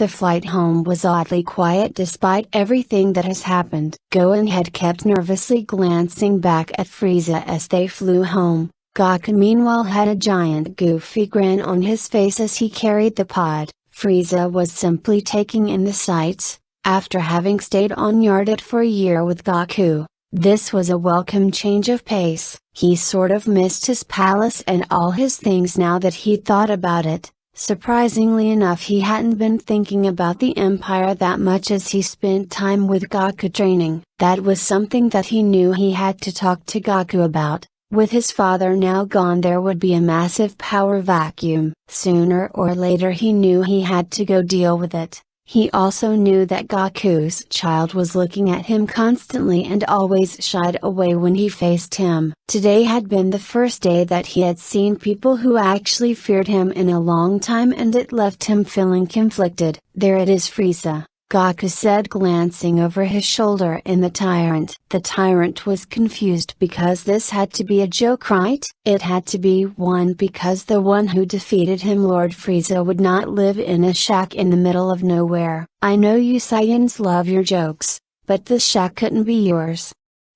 The flight home was oddly quiet despite everything that has happened. Gohan had kept nervously glancing back at Frieza as they flew home. Goku meanwhile had a giant goofy grin on his face as he carried the pod. Frieza was simply taking in the sights, after having stayed on Yardit for a year with Goku. This was a welcome change of pace. He sort of missed his palace and all his things now that he thought about it. Surprisingly enough, he hadn't been thinking about the Empire that much as he spent time with Goku training. That was something that he knew he had to talk to Goku about. With his father now gone, there would be a massive power vacuum. Sooner or later he knew he had to go deal with it. He also knew that Goku's child was looking at him constantly and always shied away when he faced him. Today had been the first day that he had seen people who actually feared him in a long time, and it left him feeling conflicted. "There it is, Frieza," Goku said, glancing over his shoulder in the Tyrant. The Tyrant was confused because this had to be a joke, right? It had to be one because the one who defeated him, Lord Frieza, would not live in a shack in the middle of nowhere. "I know you Saiyans love your jokes, but this shack couldn't be yours,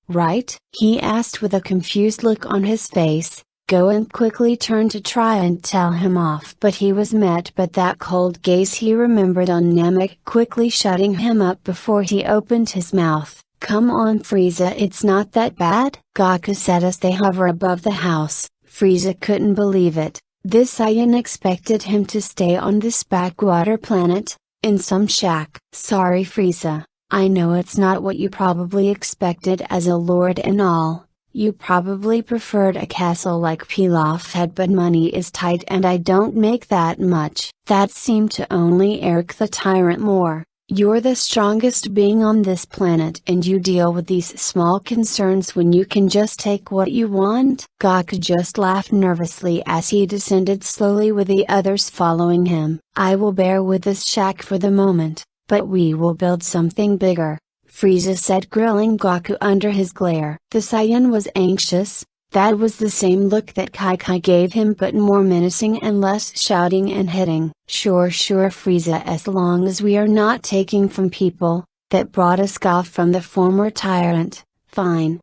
right?" he asked with a confused look on his face. Gohan quickly turned to try and tell him off, but he was met by that cold gaze he remembered on Namek, quickly shutting him up before he opened his mouth. "Come on Frieza, it's not that bad," Goku said as they hover above the house. Frieza couldn't believe it. This Saiyan expected him to stay on this backwater planet, in some shack. "Sorry Frieza, I know it's not what you probably expected as a lord and all. You probably preferred a castle like Pilaf had, but money is tight and I don't make that much." That seemed to only irk the Tyrant more. "You're the strongest being on this planet and you deal with these small concerns when you can just take what you want?" Goku just laughed nervously as he descended slowly with the others following him. "I will bear with this shack for the moment, but we will build something bigger," Frieza said, grilling Goku under his glare. The Saiyan was anxious. That was the same look that Kai gave him, but more menacing and less shouting and hitting. Sure Frieza, as long as we are not taking from people that brought us golf from the former Tyrant, fine.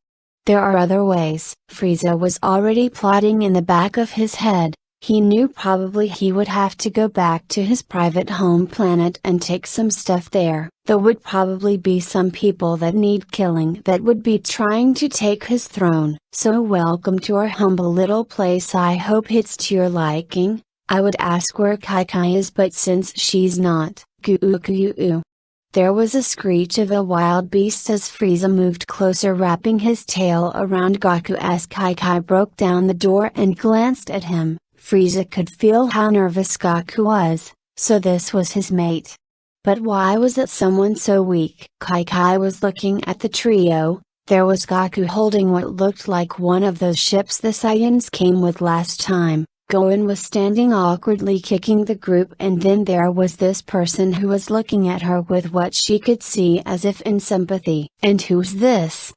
There are other ways." Frieza was already plotting in the back of his head. He knew probably he would have to go back to his private home planet and take some stuff there. There would probably be some people that need killing that would be trying to take his throne. "So welcome to our humble little place. I hope it's to your liking. I would ask where Kai is, but since she's not, Goku." There was a screech of a wild beast as Frieza moved closer, wrapping his tail around Goku as Kai broke down the door and glanced at him. Frieza could feel how nervous Goku was, so this was his mate. But why was it someone so weak? Kai was looking at the trio. There was Goku holding what looked like one of those ships the Saiyans came with last time. Gohan was standing awkwardly kicking the group, and then there was this person who was looking at her with what she could see as if in sympathy. "And who's this?"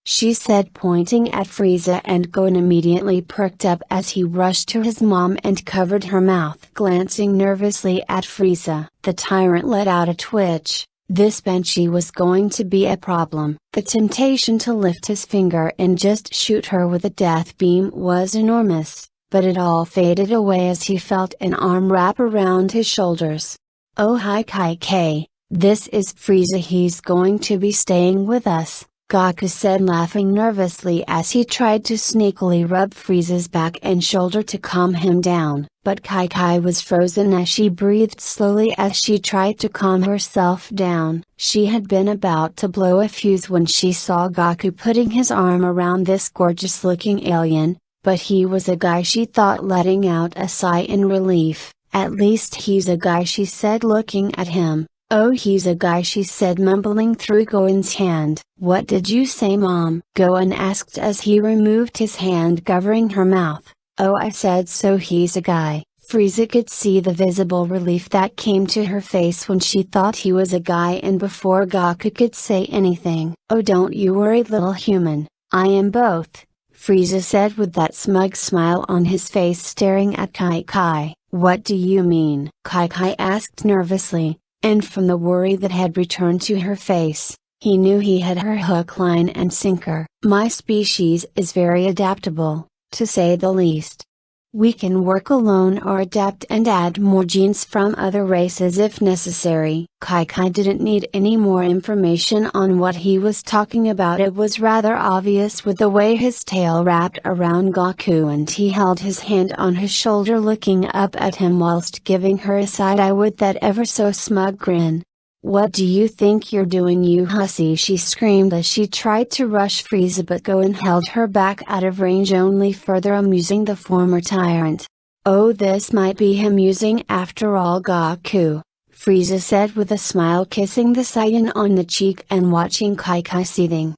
she said, pointing at Frieza, and Gohan immediately perked up as he rushed to his mom and covered her mouth, glancing nervously at Frieza. The Tyrant let out a twitch. This Banshee was going to be a problem. The temptation to lift his finger and just shoot her with a death beam was enormous, but it all faded away as he felt an arm wrap around his shoulders. "Oh hi Kai, this is Frieza, he's going to be staying with us," Goku said, laughing nervously as he tried to sneakily rub Frieza's back and shoulder to calm him down. But Kai was frozen as she breathed slowly as she tried to calm herself down. She had been about to blow a fuse when she saw Goku putting his arm around this gorgeous looking alien, but he was a guy, she thought, letting out a sigh in relief. "At least he's a guy," she said, looking at him. "Oh, he's a guy," she said, mumbling through Gohan's hand. "What did you say, Mom?" Gohan asked as he removed his hand covering her mouth. "Oh, I said so, he's a guy." Frieza could see the visible relief that came to her face when she thought he was a guy, and before Goku could say anything, "Oh, don't you worry, little human, I am both," Frieza said with that smug smile on his face, staring at Kai. "What do you mean?" Kai asked nervously. and from the worry that had returned to her face, he knew he had her hook, line and sinker. My species is very adaptable, to say the least. We can work alone or adapt and add more genes from other races if necessary. Teika didn't need any more information on what he was talking about. It was rather obvious with the way his tail wrapped around Goku, and he held his hand on his shoulder looking up at him whilst giving her a side-eye with that ever so smug grin. "What do you think you're doing, you hussy?" she screamed as she tried to rush Frieza, but Gohan held her back out of range, only further amusing the former tyrant. "Oh, this might be amusing after all, Goku," Frieza said with a smile, kissing the Saiyan on the cheek and watching Teika seething.